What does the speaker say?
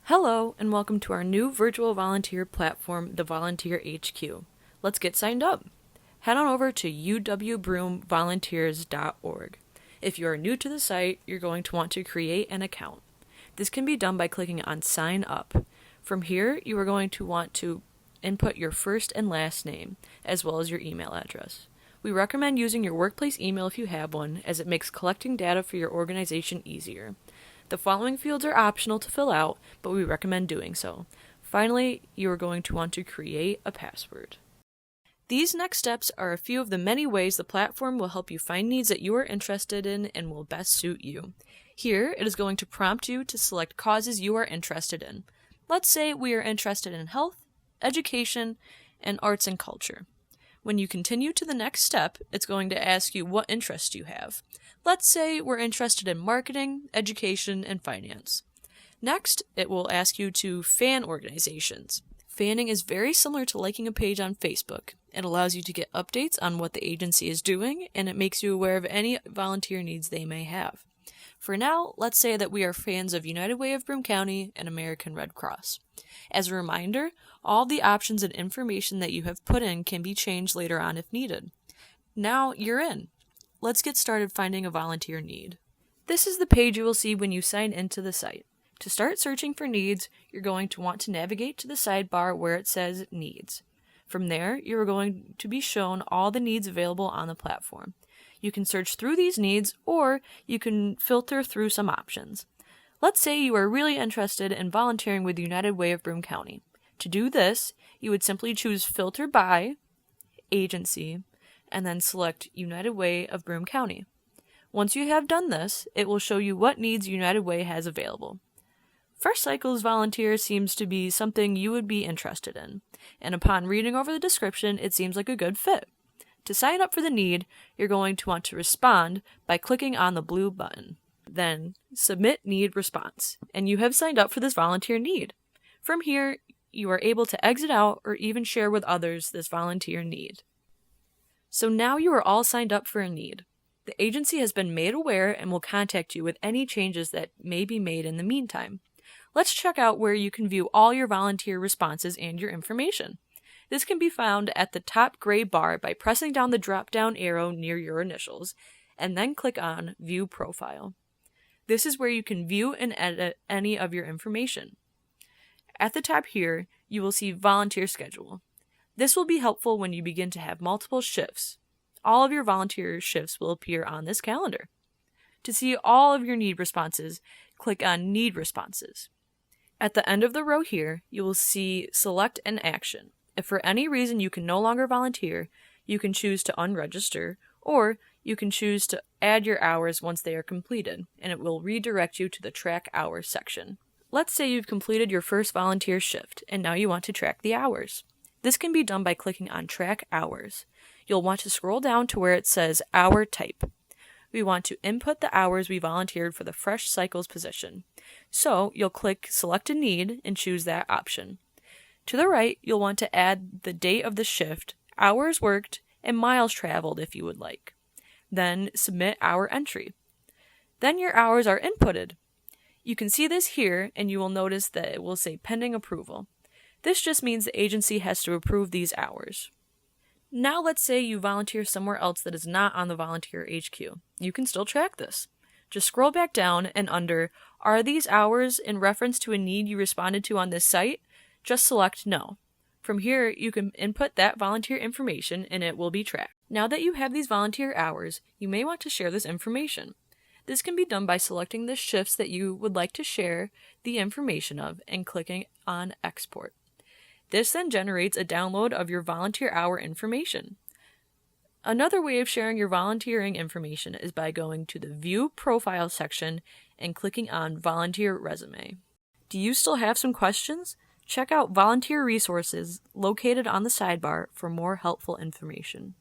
Hello, and welcome to our new virtual volunteer platform, the Volunteer HQ. Let's get signed up. Head on over to uwbroomevolunteers.org. If you are new to the site, you're going to want to create an account. This can be done by clicking on Sign Up. From here, you are going to want to input your first and last name, as well as your email address. We recommend using your workplace email if you have one, as it makes collecting data for your organization easier. The following fields are optional to fill out, but we recommend doing so. Finally, you are going to want to create a password. These next steps are a few of the many ways the platform will help you find needs that you are interested in and will best suit you. Here, it is going to prompt you to select causes you are interested in. Let's say we are interested in health, education, and arts and culture. When you continue to the next step, it's going to ask you what interests you have. Let's say we're interested in marketing, education, and finance. Next, it will ask you to fan organizations. Fanning is very similar to liking a page on Facebook. It allows you to get updates on what the agency is doing, and it makes you aware of any volunteer needs they may have. For now, let's say that we are fans of United Way of Broome County and American Red Cross. As a reminder, all the options and information that you have put in can be changed later on if needed. Now you're in. Let's get started finding a volunteer need. This is the page you will see when you sign into the site. To start searching for needs, you're going to want to navigate to the sidebar where it says Needs. From there, you are going to be shown all the needs available on the platform. You can search through these needs, or you can filter through some options. Let's say you are really interested in volunteering with United Way of Broome County. To do this, you would simply choose Filter by, Agency, and then select United Way of Broome County. Once you have done this, it will show you what needs United Way has available. First Cycles Volunteer seems to be something you would be interested in, and upon reading over the description, it seems like a good fit. To sign up for the need, you're going to want to respond by clicking on the blue button. Then, Submit Need Response, and you have signed up for this volunteer need. From here, you are able to exit out or even share with others this volunteer need. So now you are all signed up for a need. The agency has been made aware and will contact you with any changes that may be made in the meantime. Let's check out where you can view all your volunteer responses and your information. This can be found at the top gray bar by pressing down the drop-down arrow near your initials, and then click on View Profile. This is where you can view and edit any of your information. At the top here, you will see Volunteer Schedule. This will be helpful when you begin to have multiple shifts. All of your volunteer shifts will appear on this calendar. To see all of your need responses, click on Need Responses. At the end of the row here, you will see Select an Action. If for any reason you can no longer volunteer, you can choose to unregister, or you can choose to add your hours once they are completed, and it will redirect you to the Track Hours section. Let's say you've completed your first volunteer shift, and now you want to track the hours. This can be done by clicking on Track Hours. You'll want to scroll down to where it says Hour Type. We want to input the hours we volunteered for the Fresh Cycles position. So you'll click Select a Need and choose that option. To the right, you'll want to add the date of the shift, hours worked, and miles traveled if you would like. Then submit hour entry. Then your hours are inputted. You can see this here, and you will notice that it will say Pending Approval. This just means the agency has to approve these hours. Now let's say you volunteer somewhere else that is not on the Volunteer HQ. You can still track this. Just scroll back down, and under Are these hours in reference to a need you responded to on this site? Just select No. From here, you can input that volunteer information and it will be tracked. Now that you have these volunteer hours, you may want to share this information. This can be done by selecting the shifts that you would like to share the information of and clicking on Export. This then generates a download of your volunteer hour information. Another way of sharing your volunteering information is by going to the View Profile section and clicking on Volunteer Resume. Do you still have some questions? Check out volunteer resources located on the sidebar for more helpful information.